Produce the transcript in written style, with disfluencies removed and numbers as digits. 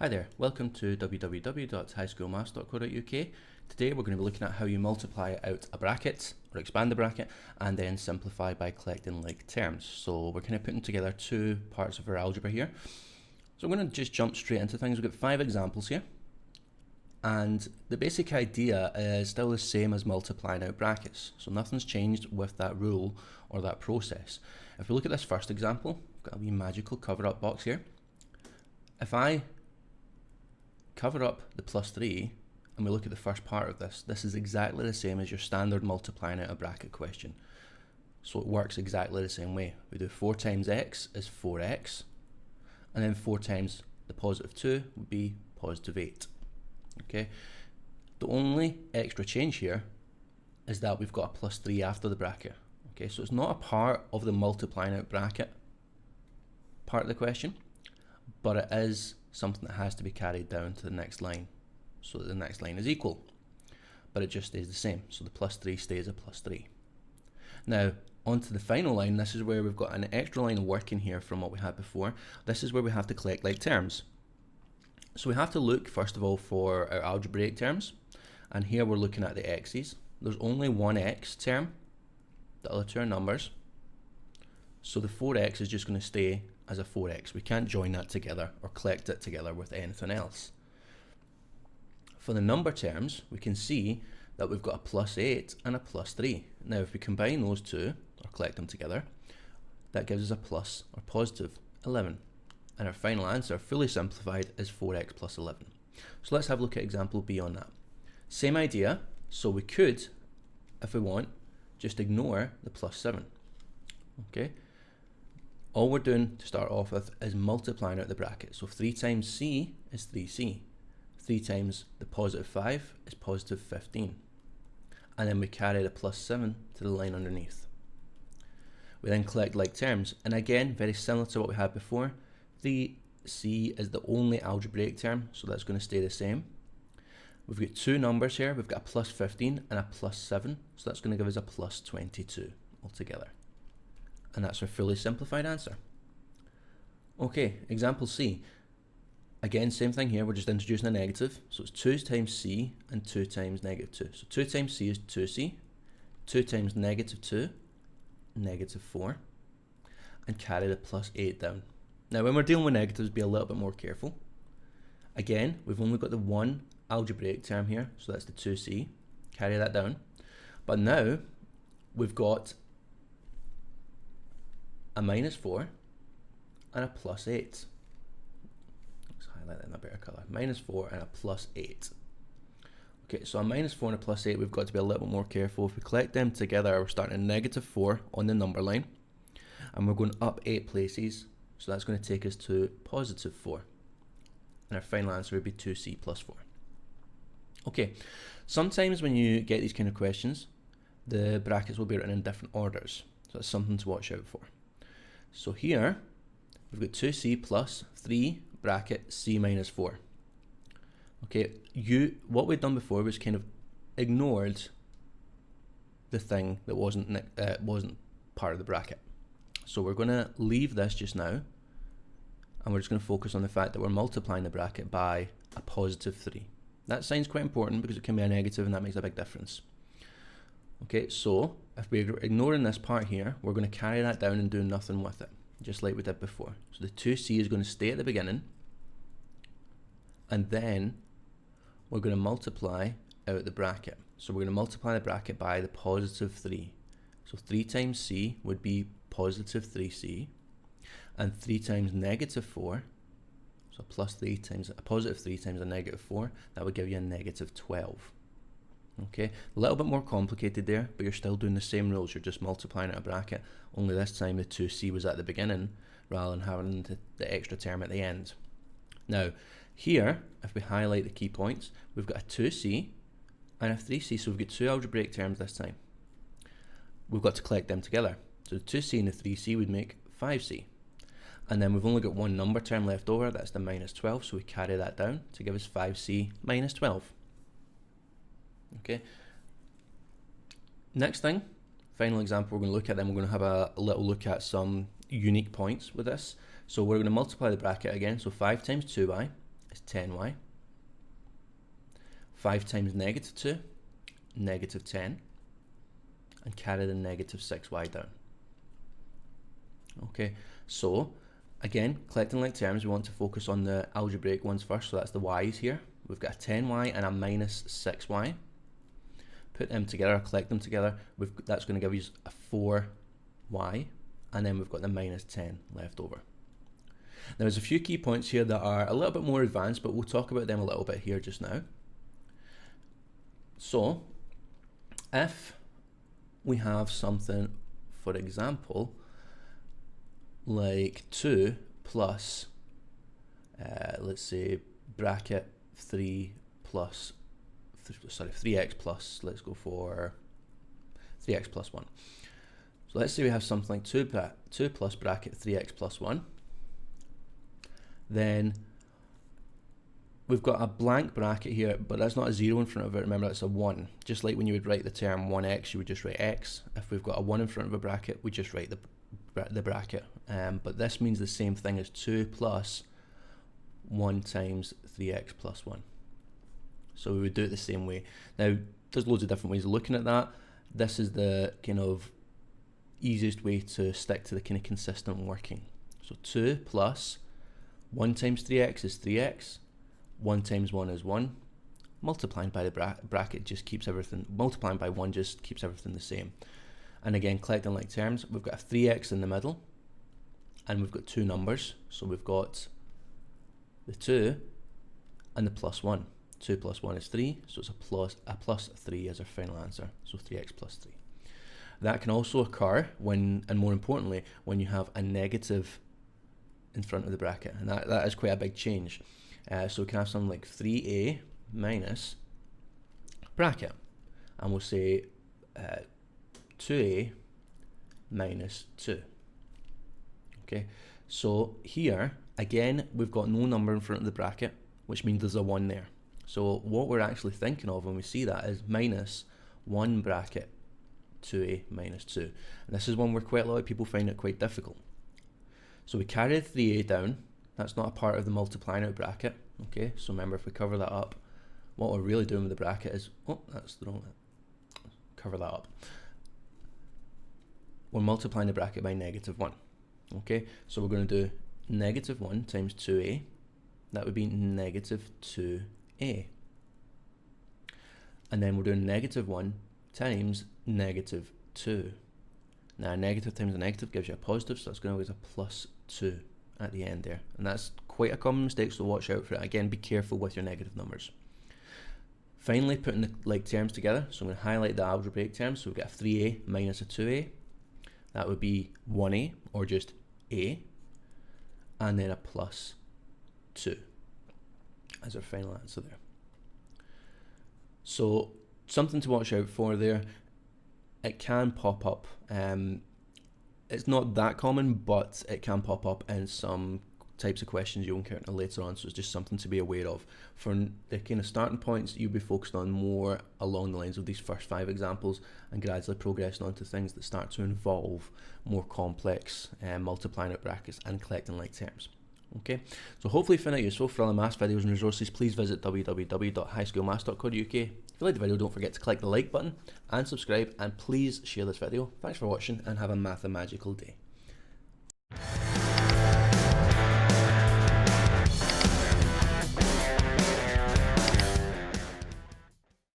Hi there, welcome to www.highschoolmaths.co.uk. Today we're going to be looking at how you multiply out a bracket or expand the bracket and then simplify by collecting like terms. So we're kind of putting together two parts of our algebra here. So I'm going to just jump straight into things. We've got 5 examples here and the basic idea is still the same as multiplying out brackets. So nothing's changed with that rule or that process. If we look at this first example, we've got a wee magical cover up box here. If I cover up the plus 3 and we look at the first part of this, this is exactly the same as your standard multiplying out a bracket question. So it works exactly the same way. We do 4 times x is 4x, and then 4 times the positive 2 would be positive 8. Okay. The only extra change here is that we've got a plus 3 after the bracket. Okay, so it's not a part of the multiplying out bracket part of the question, but it is something that has to be carried down to the next line so that the next line is equal, but it just stays the same. So the plus 3 stays a plus 3. Now onto the final line. This is where we've got an extra line of work in here from what we had before. This is where we have to collect like terms. So we have to look first of all for our algebraic terms, and here we're looking at the x's. There's only one x term, the other two are numbers, so the 4x is just going to stay as a 4x. We can't join that together or collect it together with anything else. For the number terms, we can see that we've got a plus 8 and a plus 3. Now if we combine those two or collect them together, that gives us a plus or positive 11. And our final answer, fully simplified, is 4x plus 11. So let's have a look at example B on that. Same idea, so we could, if we want, just ignore the plus 7. Okay. All we're doing to start off with is multiplying out the bracket. So 3 times c is 3c. 3 times the positive 5 is positive 15. And then we carry the plus 7 to the line underneath. We then collect like terms. And again, very similar to what we had before, 3c is the only algebraic term, so that's going to stay the same. We've got two numbers here. We've got a plus 15 and a plus 7. So that's going to give us a plus 22 altogether. And that's our fully simplified answer. Okay, example C. Again, same thing here, we're just introducing a negative. So it's 2 times c and 2 times negative 2. So 2 times c is 2c, 2 times negative 2, negative 4, and carry the plus 8 down. Now when we're dealing with negatives, be a little bit more careful. Again, we've only got the one algebraic term here, so that's the 2c, carry that down. But now we've got a minus 4 and a plus 8. Let's highlight that in a better colour. Minus 4 and a plus 8. Okay, so a minus 4 and a plus 8, we've got to be a little bit more careful. If we collect them together, we're starting at negative 4 on the number line, and we're going up 8 places, so that's going to take us to positive 4. And our final answer would be 2c plus 4. Okay, sometimes when you get these kind of questions, the brackets will be written in different orders, so that's something to watch out for. So here, we've got 2c plus 3 bracket c minus 4. Okay, what we'd done before was kind of ignored the thing that wasn't part of the bracket. So we're going to leave this just now, and we're just going to focus on the fact that we're multiplying the bracket by a positive 3. That sign's quite important because it can be a negative and that makes a big difference. Okay, so if we're ignoring this part here, we're going to carry that down and do nothing with it, just like we did before. So the 2c is going to stay at the beginning, and then we're going to multiply out the bracket. So we're going to multiply the bracket by the positive 3. So 3 times c would be positive 3c, and 3 times negative 4, so plus 3 times a positive 3 times a negative 4, that would give you a negative 12. Okay, a little bit more complicated there, but you're still doing the same rules. You're just multiplying out a bracket, only this time the 2c was at the beginning rather than having the extra term at the end. Now here, if we highlight the key points, we've got a 2c and a 3c, so we've got two algebraic terms this time. We've got to collect them together. So the 2c and the 3c would make 5c. And then we've only got one number term left over, that's the minus 12, so we carry that down to give us 5c minus 12. Okay. Next thing, final example we're going to look at, then we're going to have a little look at some unique points with this. So we're going to multiply the bracket again. So 5 times 2y is 10y. 5 times negative 2, negative 10. And carry the negative 6y down. Okay, so again, collecting like terms, we want to focus on the algebraic ones first, so that's the y's here. We've got a 10y and a minus 6y. Put them together, collect them together, that's going to give you a 4y, and then we've got the minus 10 left over. Now, there's a few key points here that are a little bit more advanced, but we'll talk about them a little bit here just now. So, if we have something, for example, like 2 plus, let's say, bracket 3 plus, 3x plus, let's go for 3x plus 1. So let's say we have something like 2 plus bracket 3x plus 1. Then we've got a blank bracket here, but that's not a 0 in front of it. Remember, that's a 1. Just like when you would write the term 1x, you would just write x. If we've got a 1 in front of a bracket, we just write the bracket. But this means the same thing as 2 plus 1 times 3x plus 1. So we would do it the same way. Now, there's loads of different ways of looking at that. This is the kind of easiest way to stick to the kind of consistent working. So 2 plus 1 times 3x is 3x. 1 times 1 is 1. Multiplying by the bracket just keeps everything, multiplying by 1 just keeps everything the same. And again, collecting like terms, we've got a 3x in the middle, and we've got two numbers. So we've got the 2 and the plus 1. 2 plus 1 is 3, so it's a plus 3 as our final answer, so 3x plus 3. That can also occur when, and more importantly, when you have a negative in front of the bracket, and that is quite a big change. So we can have something like 3a minus bracket, and we'll say 2a minus 2. Okay, so here, again, we've got no number in front of the bracket, which means there's a 1 there. So what we're actually thinking of when we see that is minus 1 bracket 2a minus 2. And this is one where quite a lot of people find it quite difficult. So we carry the 3a down. That's not a part of the multiplying out bracket. Okay, so remember, if we cover that up, what we're really doing with the bracket is, oh, that's the wrong, cover that up. We're multiplying the bracket by negative 1. Okay, so we're going to do negative 1 times 2a. That would be negative 2a. And then we're doing negative 1 times negative 2. Now, a negative times a negative gives you a positive, so that's going to give us a plus 2 at the end there. And that's quite a common mistake, so watch out for it. Again, be careful with your negative numbers. Finally, putting the like terms together. So I'm going to highlight the algebraic terms. So we've got a 3a minus a 2a. That would be 1a, or just a, and then a plus 2 as our final answer there. So something to watch out for there. It can pop up. It's not that common, but it can pop up in some types of questions you'll encounter later on, so it's just something to be aware of. For the kind of starting points, you'll be focused on more along the lines of these first 5 examples and gradually progressing on to things that start to involve more complex multiplying out brackets and collecting like terms. Okay, so hopefully you found it useful. For other maths videos and resources, please visit www.highschoolmaths.co.uk. If you liked the video, don't forget to click the like button and subscribe, and please share this video. Thanks for watching and have a mathemagical day.